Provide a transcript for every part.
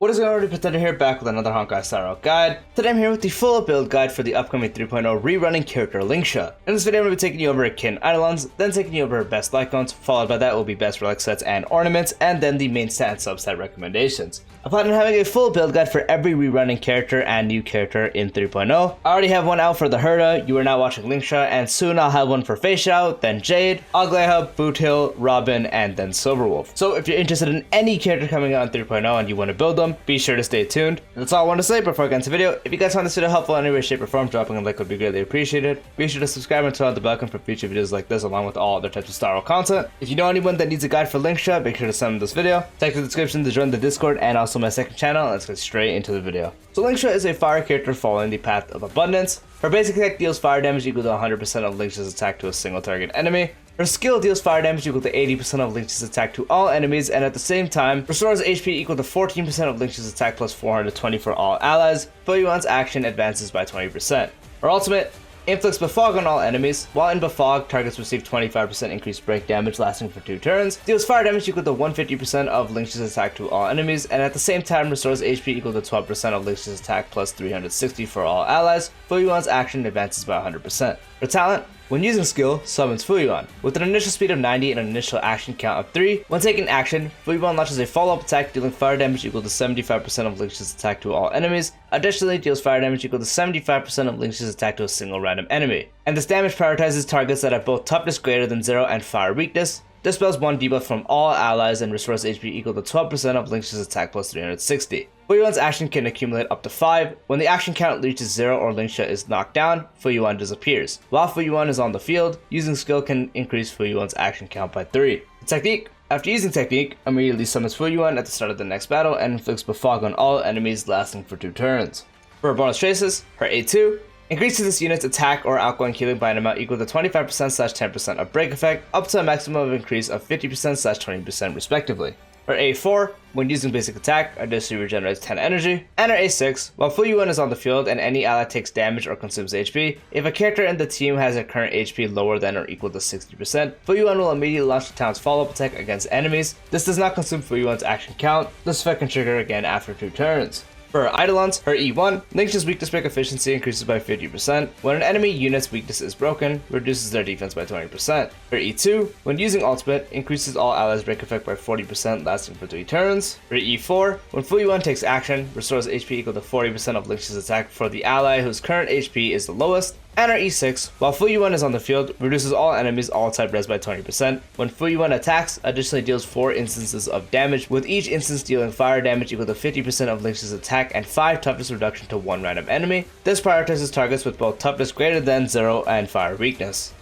What is going on, Pretender here, back with another Honkai style guide. Today I'm here with the full build guide for the upcoming 3.0 rerunning character Lingsha. In this video I'm going to be taking you over Kin Eidolons, then taking you over best Lightcones, followed by that will be best Relic sets and Ornaments, and then the Mainstat and Substat recommendations. I plan on having a full build guide for every rerunning character and new character in 3.0. I already have one out for the Herda, you are now watching Lingsha, and soon I'll have one for Feixiao, then Jade, Agleha, Boothill, Robin, and then Silverwolf. So if you're interested in any character coming out in 3.0 and you want to build them, be sure to stay tuned. That's all I want to say before I get into the video. If you guys find this video helpful in any way, shape, or form, dropping a like would be greatly appreciated. Be sure to subscribe and turn on the bell icon for future videos like this, along with all other types of style content. If you know anyone that needs a guide for Lingsha, make sure to send them this video. Check the description to join the Discord and also my second channel. Let's get straight into the video. So Lingsha is a fire character following the path of abundance. Her basic attack deals fire damage equal to 100% of Lingsha's attack to a single target enemy. Her skill deals fire damage equal to 80% of Lingsha's attack to all enemies, and at the same time, restores HP equal to 14% of Lingsha's attack plus 420 for all allies. Feixiao's action advances by 20%. Her ultimate inflicts Befog on all enemies. While in Befog, targets receive 25% increased break damage lasting for 2 turns, deals fire damage equal to 150% of Lingsha's attack to all enemies, and at the same time restores HP equal to 12% of Lingsha's attack plus 360 for all allies. Feixiao's action advances by 100%. Her talent, when using skill, summons Feixiao. With an initial speed of 90 and an initial action count of 3, when taking action, Feixiao launches a follow-up attack dealing fire damage equal to 75% of Lingsha's attack to all enemies. Additionally, deals fire damage equal to 75% of Lingsha's attack to a single random enemy. And this damage prioritizes targets that have both toughness greater than 0 and fire weakness. Dispels 1 debuff from all allies and restores HP equal to 12% of Lingsha's attack plus 360. Feixiao's action can accumulate up to 5. When the action count reaches 0 or Lingsha is knocked down, Feixiao disappears. While Feixiao is on the field, using skill can increase Feixiao's action count by 3. Technique. After using Technique, immediately summons Feixiao at the start of the next battle and inflicts Befog on all enemies lasting for 2 turns. For her bonus traces, her A2 increases this unit's attack or outgoing healing by an amount equal to 25%/10% of break effect, up to a maximum of increase of 50%/20% respectively. Her A4, when using basic attack, additionally regenerates 10 energy. And her A6, while Feixiao is on the field and any ally takes damage or consumes HP, if a character in the team has a current HP lower than or equal to 60%, Feixiao will immediately launch the talent's follow-up attack against enemies. This does not consume Feixiao's action count. This effect can trigger again after 2 turns. For her Eidolons, her E1, Lingsha's weakness break efficiency increases by 50%. When an enemy unit's weakness is broken, reduces their defense by 20%. Her E2, when using ultimate, increases all allies' break effect by 40% lasting for 3 turns. Her E4, when Feixiao takes action, restores HP equal to 40% of Lingsha's attack for the ally whose current HP is the lowest. And her E6, while Feixiao is on the field, reduces all enemies all type res by 20%. When Feixiao attacks, additionally deals 4 instances of damage, with each instance dealing fire damage equal to 50% of Lingsha's attack and 5 toughness reduction to 1 random enemy. This prioritizes targets with both toughness greater than 0 and fire weakness.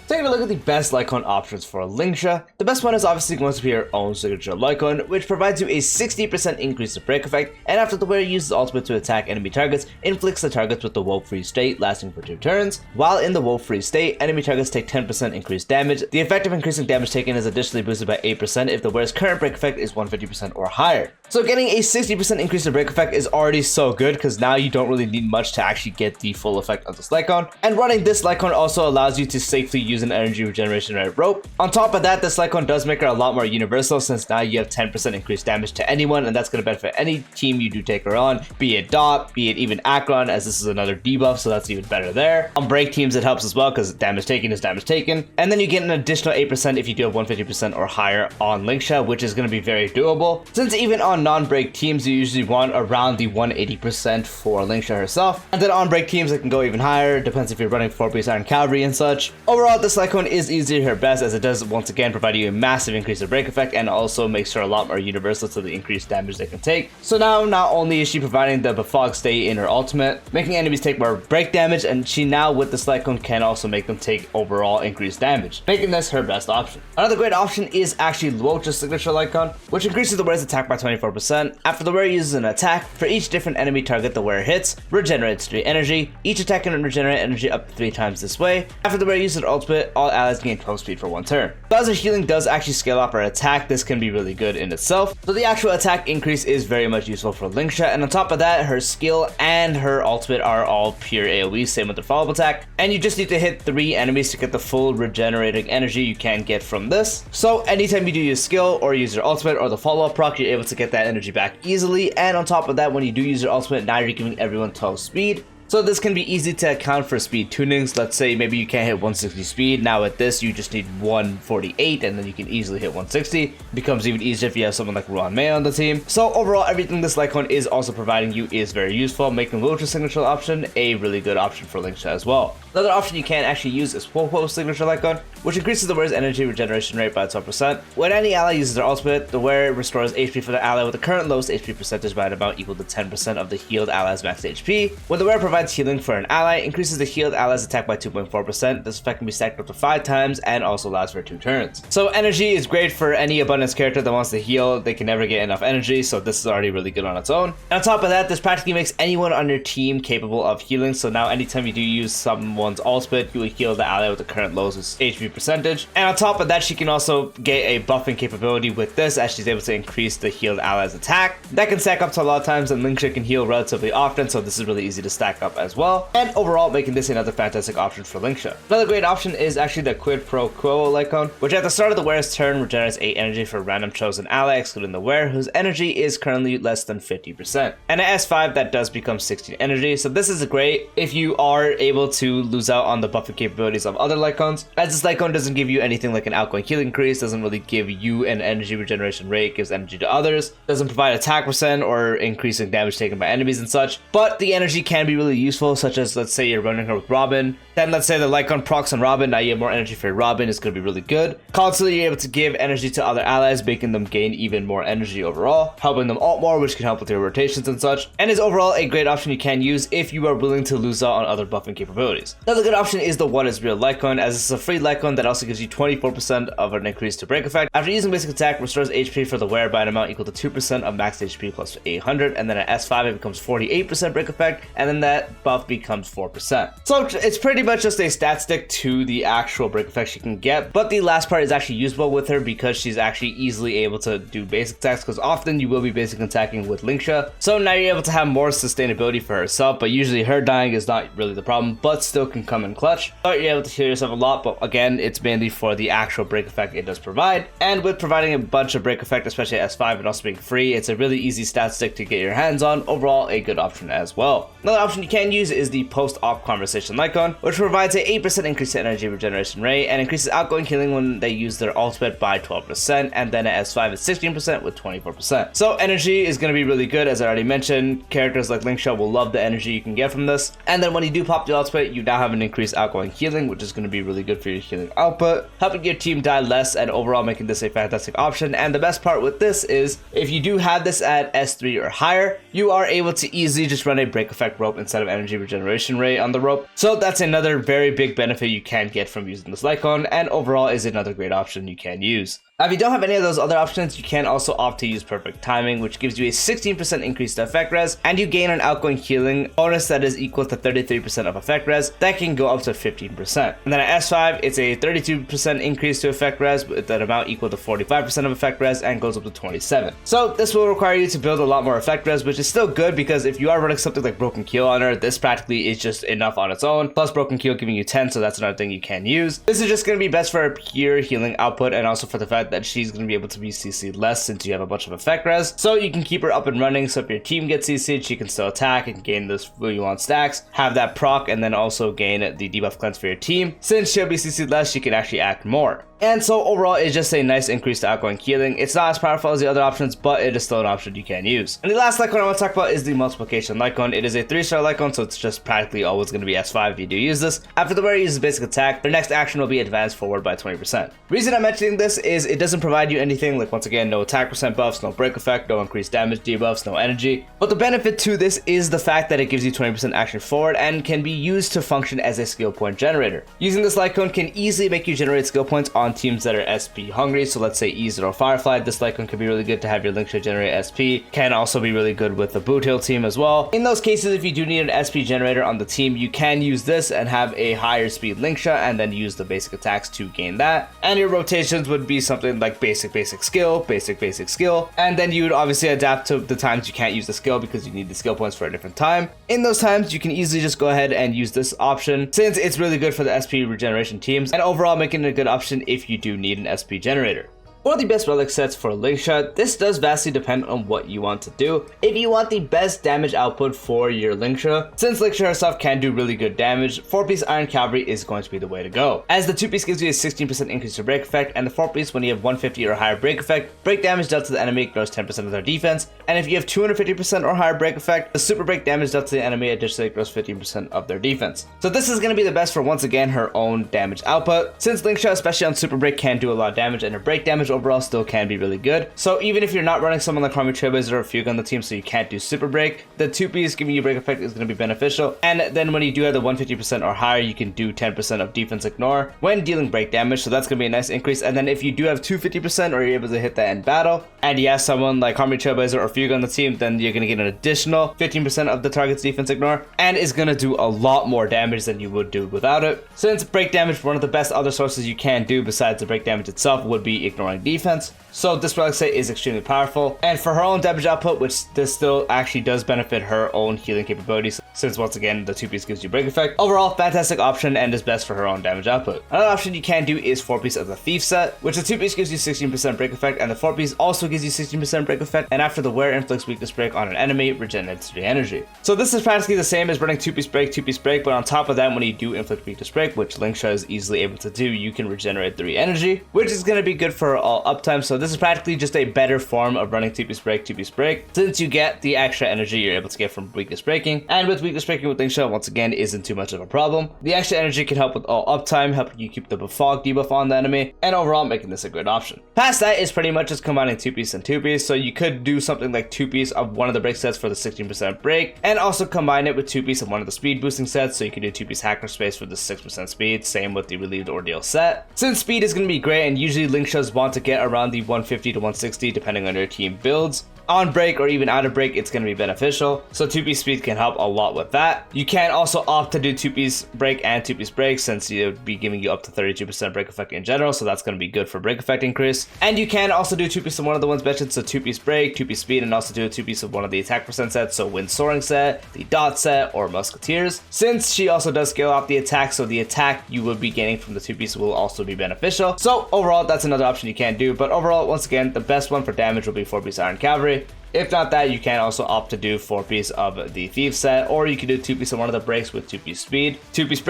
Taking a look at the best Lightcone options for Lingsha, the best one is obviously going to be her own signature Lightcone, which provides you a 60% increase in break effect, and after the wearer uses ultimate to attack enemy targets, inflicts the targets with the woe-free state lasting for 2 turns. While in the woe-free state, enemy targets take 10% increased damage. The effect of increasing damage taken is additionally boosted by 8% if the wearer's current break effect is 150% or higher. So getting a 60% increase in break effect is already so good, because now you don't really need much to actually get the full effect of this Lightcone. And running this Lightcone also allows you to safely use an energy regeneration rate rope. On top of that, this Lightcone does make her a lot more universal, since now you have 10% increased damage to anyone, and that's going to benefit any team you do take her on, be it Dot, be it even Acheron, as this is another debuff, so that's even better there. On break teams it helps as well, because damage taken is damage taken. And then you get an additional 8% if you do have 150% or higher on Lingsha, which is going to be very doable, since even on non-break teams you usually want around the 180% for Lingsha herself. And then on break teams it can go even higher, depends if you're running 4-piece Iron Cavalry and such. Overall, this Lightcone is easily her best, as it does once again provide you a massive increase in break effect and also makes her a lot more universal to the increased damage they can take. So now not only is she providing the Befog state in her ultimate, making enemies take more break damage, and she now with this Lightcone can also make them take overall increased damage, making this her best option. Another great option is actually Luocha's signature Lightcone, which increases the wearer's attack by 24%. After the wearer uses an attack, for each different enemy target the wearer hits, regenerates 3 energy. Each attack can regenerate energy up to 3 times this way. After the wearer uses an ultimate, all allies gain 12 speed for 1 turn. As her healing does actually scale up her attack, this can be really good in itself. So the actual attack increase is very much useful for Lingsha, and on top of that, her skill and her ultimate are all pure AoE, same with her follow-up attack. And you just need to hit 3 enemies to get the full regenerating energy you can get from this. So anytime you do your skill or use your ultimate or the follow-up proc, you're able to get that that energy back easily, and on top of that, when you do use your ultimate, now you're giving everyone 12 speed. So this can be easy to account for speed tunings. Let's say maybe you can't hit 160 speed. Now with this, you just need 148 and then you can easily hit 160. It becomes even easier if you have someone like Ruan Mei on the team. So overall, everything this Lightcone is also providing you is very useful, making Lingsha signature option a really good option for Lingsha as well. Another option you can actually use is Popo signature Lightcone, which increases the wearer's energy regeneration rate by 12%. When any ally uses their ultimate, the wearer restores HP for the ally with the current lowest HP percentage by an amount equal to 10% of the healed ally's max HP. When the wearer provides healing for an ally, increases the healed ally's attack by 2.4%. This effect can be stacked up to 5 times and also lasts for 2 turns. So energy is great for any abundance character that wants to heal. They can never get enough energy, so this is already really good on its own. And on top of that, this practically makes anyone on your team capable of healing. So now anytime you do use someone's ultimate, you will heal the ally with the current lowest HP percentage. And on top of that, she can also get a buffing capability with this, as she's able to increase the healed ally's attack. That can stack up to a lot of times, and Lingsha can heal relatively often, so this is really easy to stack up as well. And overall, making this another fantastic option for Lingsha. Another great option is actually the Quid Pro Quo Lightcone, which at the start of the wearer's turn regenerates 8 energy for a random chosen ally, excluding the wearer, whose energy is currently less than 50%. And at S5, that does become 16 energy, so this is great if you are able to lose out on the buffing capabilities of other Lightcones, as this Lightcone doesn't give you anything like an outgoing healing increase, doesn't really give you an energy regeneration rate, gives energy to others, doesn't provide attack percent or increasing damage taken by enemies and such, but the energy can be really useful, such as let's say you're running her with Robin, then let's say the Lightcone procs on Robin, now you have more energy for your Robin, it's going to be really good. Constantly you're able to give energy to other allies, making them gain even more energy overall, helping them ult more, which can help with your rotations and such, and is overall a great option you can use if you are willing to lose out on other buffing capabilities. Another good option is the What is Real Lightcone, as it's a free Lightcone that also gives you 24% of an increase to break effect. After using basic attack, restores HP for the wearer by an amount equal to 2% of max HP plus 800, and then at S5 it becomes 48% break effect, and then that buff becomes 4%. So it's pretty much just a stat stick to the actual break effect she can get, but the last part is actually usable with her because she's actually easily able to do basic attacks, because often you will be basic attacking with Lingsha, so now you're able to have more sustainability for herself, but usually her dying is not really the problem, but still can come in clutch. So you're able to heal yourself a lot, but again, it's mainly for the actual break effect it does provide, and with providing a bunch of break effect, especially at S5 and also being free, it's a really easy stat stick to get your hands on. Overall, a good option as well. Another option you can use is the post-op conversation Lightcone, which provides a 8% increase in energy regeneration rate and increases outgoing healing when they use their ultimate by 12%, and then at S5 it's 16% with 24%. So energy is going to be really good, as I already mentioned. Characters like Lingsha will love the energy you can get from this, and then when you do pop the ultimate, you now have an increased outgoing healing, which is going to be really good for your healing output, helping your team die less, and overall making this a fantastic option. And the best part with this is, if you do have this at S3 or higher, you are able to easily just run a break effect rope instead of energy regeneration rate on the rope. So that's another very big benefit you can get from using this Lightcone, and overall is another great option you can use. Now, if you don't have any of those other options, you can also opt to use Perfect Timing, which gives you a 16% increase to effect res, and you gain an outgoing healing bonus that is equal to 33% of effect res. That can go up to 15%. And then at S5, it's a 32% increase to effect res with an amount equal to 45% of effect res, and goes up to 27. So this will require you to build a lot more effect res, which is still good, because if you are running something like Broken Keel on her, this practically is just enough on its own. Plus Broken Keel giving you 10, so that's another thing you can use. This is just going to be best for her pure healing output, and also for the fact that she's going to be able to be CC'd less since you have a bunch of effect res. So you can keep her up and running, so if your team gets CC'd, she can still attack and gain this you want stacks, have that proc, and then also gain the debuff cleanse for your team. Since she'll be CC'd less, she can actually act more. And so overall, it's just a nice increase to outgoing healing. It's not as powerful as the other options, but it is still an option you can use. And the last Lightcone I want to talk about is the Multiplication Lightcone. It is a 3-star Lightcone, so it's just practically always going to be S5 if you do use this. After the wearer uses basic attack, their next action will be advanced forward by 20%. Reason I'm mentioning this is it doesn't provide you anything, like once again, no attack percent buffs, no break effect, no increased damage debuffs, no energy. But the benefit to this is the fact that it gives you 20% action forward and can be used to function as a skill point generator. Using this Lightcone can easily make you generate skill points on teams that are SP hungry, so let's say Eidolons or Firefly. This Lightcone could be really good to have your Lingsha generate SP. Can also be really good with the Boot Hill team as well. In those cases, if you do need an SP generator on the team, you can use this and have a higher speed Lingsha, and then use the basic attacks to gain that. And your rotations would be something like basic skill, basic skill, and then you would obviously adapt to the times you can't use the skill because you need the skill points for a different time. In those times, you can easily just go ahead and use this option, since it's really good for the SP regeneration teams, and overall making it a good option if you do need an SP generator. For the best relic sets for Lingsha, this does vastly depend on what you want to do. If you want the best damage output for your Lingsha, since Lingsha herself can do really good damage, 4-piece Iron Cavalry is going to be the way to go. As the 2-piece gives you a 16% increase to break effect, and the 4-piece, when you have 150 or higher break effect, break damage dealt to the enemy grows 10% of their defense, and if you have 250% or higher break effect, the super break damage dealt to the enemy additionally grows 15% of their defense. So this is going to be the best for, once again, her own damage output, since Lingsha, especially on super break, can do a lot of damage, and her break damage overall still can be really good. So even if you're not running someone like Harmony Trailblazer or Fugue on the team, so you can't do super break, the 2-piece giving you break effect is going to be beneficial. And then when you do have the 150% or higher, you can do 10% of defense ignore when dealing break damage, so that's going to be a nice increase. And then if you do have 250% or you're able to hit that in battle, and you have someone like Harmony Trailblazer or Fugue on the team, then you're going to get an additional 15% of the target's defense ignore, and is going to do a lot more damage than you would do without it. Since break damage, one of the best other sources you can do besides the break damage itself would be ignoring defense. So this relic set is extremely powerful, and for her own damage output, which this still actually does benefit her own healing capabilities, since once again the 2-piece gives you break effect. Overall, fantastic option and is best for her own damage output. Another option you can do is 4-piece of the Thief set, which the 2-piece gives you 16% break effect, and the 4-piece also gives you 16% break effect, and after the wear inflicts weakness break on an enemy, regenerates 3 energy. So this is practically the same as running 2-piece break, but on top of that, when you do inflict weakness break, which Lingsha is easily able to do, you can regenerate 3 energy, which is going to be good for all uptime. So this is practically just a better form of running 2-piece break, since you get the extra energy you're able to get from weakness breaking, and with weakness breaking with Lingsha, once again, isn't too much of a problem. The extra energy can help with all uptime, helping you keep the fog debuff on the enemy, and overall making this a good option. Past that is pretty much just combining 2-piece and 2-piece, so you could do something like 2-piece of one of the break sets for the 16% break, and also combine it with 2-piece of one of the speed boosting sets, so you can do 2-piece hacker space for the 6% speed, same with the relieved ordeal set. Since speed is going to be great, and usually Lingshas want to get around the 150 to 160 depending on your team builds, on break or even out of break, it's going to be beneficial. So 2-piece speed can help a lot with that. You can also opt to do 2-piece break and 2-piece break, since it would be giving you up to 32% break effect in general, so that's going to be good for break effect increase. And you can also do 2-piece of one of the ones mentioned, so 2-piece break, 2-piece speed, and also do a 2-piece of one of the attack percent sets, so wind soaring set, the dot set, or musketeers. Since she also does scale off the attack, so the attack you would be gaining from the 2-piece will also be beneficial. So overall, that's another option you can do, but overall, once again, the best one for damage will be 4-piece Iron Cavalry. If not that, you can also opt to do 4-piece of the Thief set, or you can do 2-piece of one of the breaks with 2-piece speed. 2-piece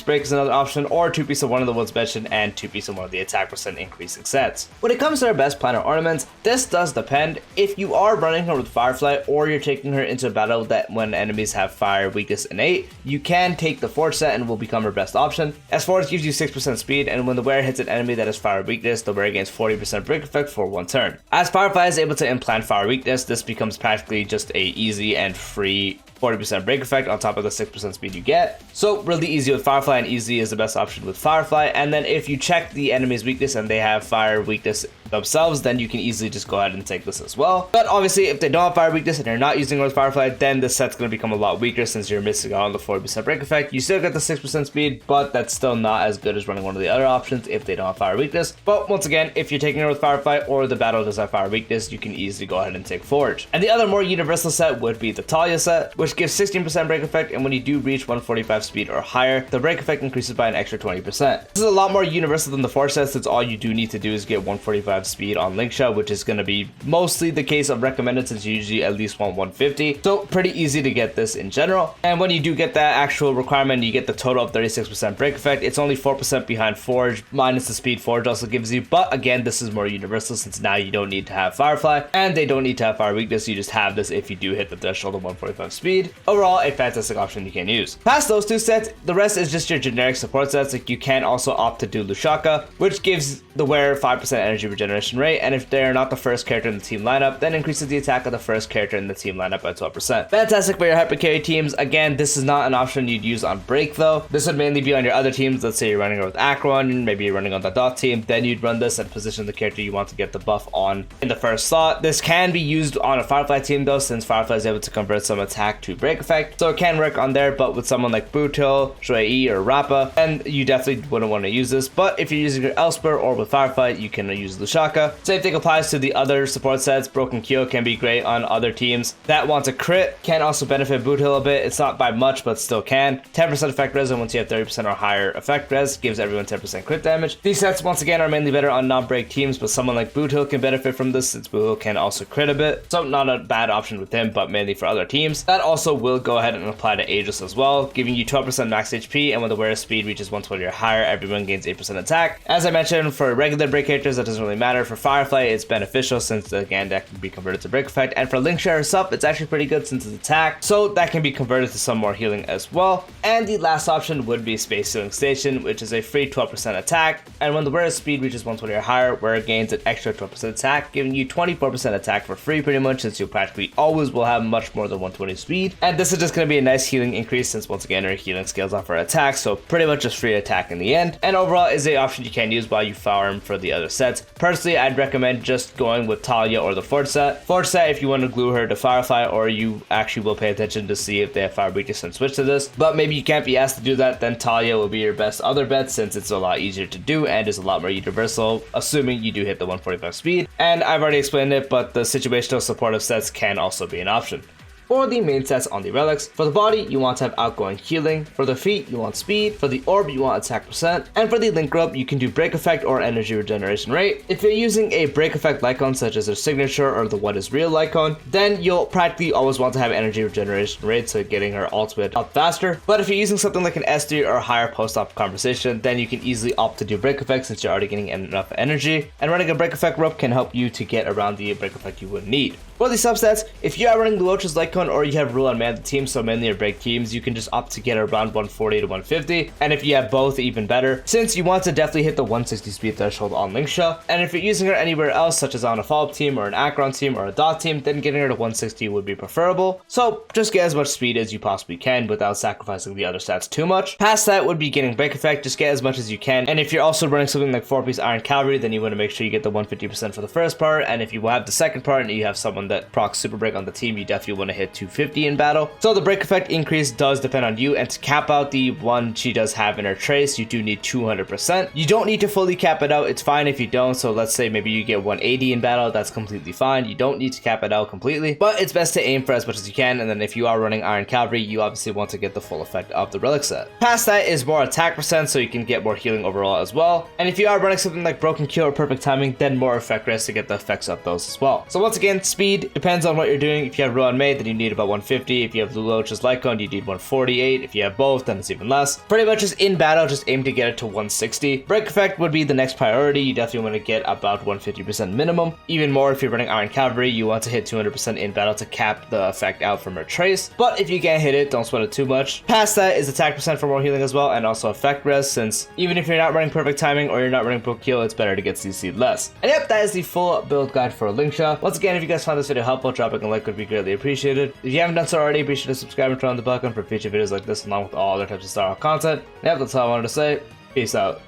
break is another option, or 2-piece of one of the ones mentioned, and 2-piece of one of the attack percent increasing sets. When it comes to our best Planar ornaments, this does depend. If you are running her with Firefly, or you're taking her into a battle that when enemies have fire weakness innate, you can take the Forge set and will become her best option, as Forge gives you 6% speed, and when the wearer hits an enemy that has fire weakness, the wearer gains 40% break effect for 1 turn. As Firefly is able to implant fire weakness, this becomes practically just a easy and free 40% break effect on top of the 6% speed you get. So really easy with Firefly, and easy is the best option with Firefly. And then if you check the enemy's weakness and they have fire weakness themselves, then you can easily just go ahead and take this as well. But obviously, if they don't have fire weakness and you're not using her with Firefly, then this set's going to become a lot weaker since you're missing out on the 40% break effect. You still get the 6% speed, but that's still not as good as running one of the other options if they don't have fire weakness. But once again, if you're taking her with Firefly or the battle does have fire weakness, you can easily go ahead and take Forge. And the other more universal set would be the Talia set, which gives 16% break effect, and when you do reach 145 speed or higher, the break effect increases by an extra 20%. This is a lot more universal than the Forge set, since all you do need to do is get 145 speed on Lingsha, which is going to be mostly the case of recommended, since you usually at least want 150. So pretty easy to get this in general. And when you do get that actual requirement, you get the total of 36% break effect. It's only 4% behind Forge, minus the speed Forge also gives you. But again, this is more universal, since now you don't need to have Firefly, and they don't need to have fire weakness. You just have this if you do hit the threshold of 145 speed. Overall, a fantastic option you can use. Past those 2 sets, the rest is just your generic support sets. Like, you can also opt to do Lushaka, which gives the wearer 5% energy regeneration rate, and if they're not the first character in the team lineup, then increases the attack of the first character in the team lineup by 12%. Fantastic for your hyper carry teams. Again, this is not an option you'd use on break though. This would mainly be on your other teams. Let's say you're running with Acheron, maybe you're running on the dot team, then you'd run this and position the character you want to get the buff on in the first slot. This can be used on a Firefly team though, since Firefly is able to convert some attack to to break effect, so it can work on there, but with someone like Buto, Shui or Rappa, and you definitely wouldn't want to use this. But if you're using your Elspur or with Firefly, you can use Lushaka. Same thing applies to the other support sets. Broken Kyo can be great on other teams that want a crit, can also benefit Buto a bit. It's not by much, but still can. 10% effect res, and once you have 30% or higher effect res, gives everyone 10% crit damage. These sets, once again, are mainly better on non-break teams, but someone like Buto can benefit from this since Buto can also crit a bit. So not a bad option with him, but mainly for other teams. That also will go ahead and apply to Aegis as well, giving you 12% max HP, and when the wearer speed reaches 120 or higher, everyone gains 8% attack. As I mentioned, for regular break characters, that doesn't really matter. For Firefly, it's beneficial since, again, that can be converted to break effect, and for Lingsha or Sup, it's actually pretty good since it's attack, so that can be converted to some more healing as well. And the last option would be Space Sealing Station, which is a free 12% attack, and when the wearer's speed reaches 120 or higher, wearer gains an extra 12% attack, giving you 24% attack for free pretty much, since you practically always will have much more than 120 speed. And this is just going to be a nice healing increase since, once again, our healing scales off our attack, so pretty much just free attack in the end. And overall is a option you can use while you farm for the other sets. Personally, I'd recommend just going with Talia or the Forge set. Forge set if you want to glue her to Firefly, or you actually will pay attention to see if they have Fire Breaches and switch to this. But maybe you can't be asked to do that, then Talia will be your best other bet since it's a lot easier to do and is a lot more universal, assuming you do hit the 145 speed. And I've already explained it, but the situational supportive sets can also be an option. For the main sets on the relics, for the body, you want to have outgoing healing. For the feet, you want speed. For the orb, you want attack percent. And for the link rope, you can do break effect or energy regeneration rate. If you're using a break effect Lightcone such as their signature or the what is real Lightcone, then you'll practically always want to have energy regeneration rate, so getting her ultimate up faster. But if you're using something like an S3 or higher post-op conversation, then you can easily opt to do break effect since you're already getting enough energy. And running a break effect rope can help you to get around the break effect you would need. For the substats, if you are running Luocha's Lightcone or you have rule on man the team, so mainly your break teams, you can just opt to get around 140 to 150. And if you have both, even better, since you want to definitely hit the 160 speed threshold on Lingsha. And if you're using her anywhere else, such as on a follow-up team or an Acheron team or a dot team, then getting her to 160 would be preferable. So just get as much speed as you possibly can without sacrificing the other stats too much. Past that would be getting break effect, just get as much as you can. And if you're also running something like 4-piece Iron Cavalry, then you want to make sure you get the 150% for the first part. And if you have the second part and you have someone that procs super break on the team, you definitely want to hit 250 in battle. So the break effect increase does depend on you, and to cap out the one she does have in her trace, you do need 200%. You don't need to fully cap it out, it's fine if you don't. So let's say maybe you get 180 in battle, that's completely fine. You don't need to cap it out completely, but it's best to aim for as much as you can. And then if you are running Iron Cavalry, you obviously want to get the full effect of the Relic set. Past that is more attack percent, so you can get more healing overall as well. And if you are running something like Broken Kill or Perfect Timing, then more effect rest to get the effects of those as well. So once again, speed depends on what you're doing. If you have Ruan Maid, then you need about 150. If you have Luocha's Lightcone, you need 148. If you have both, then it's even less. Pretty much just in battle, just aim to get it to 160. Break effect would be the next priority. You definitely want to get about 150% minimum. Even more if you're running Iron Cavalry, you want to hit 200% in battle to cap the effect out from her trace. But if you can't hit it, don't sweat it too much. Past that is attack percent for more healing as well, and also effect res, since even if you're not running Perfect Timing or you're not running Broke Kill, it's better to get CC'd less. And yep, that is the full build guide for Lingsha. Once again, if you guys found this video helpful, dropping a like would be greatly appreciated. If you haven't done so already, be sure to subscribe and turn on the bell for future videos like this, along with all other types of Star Wars content. Yep, that's all I wanted to say. Peace out.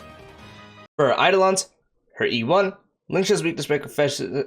For Eidolons, her E1, Lingsha's weakness break confession.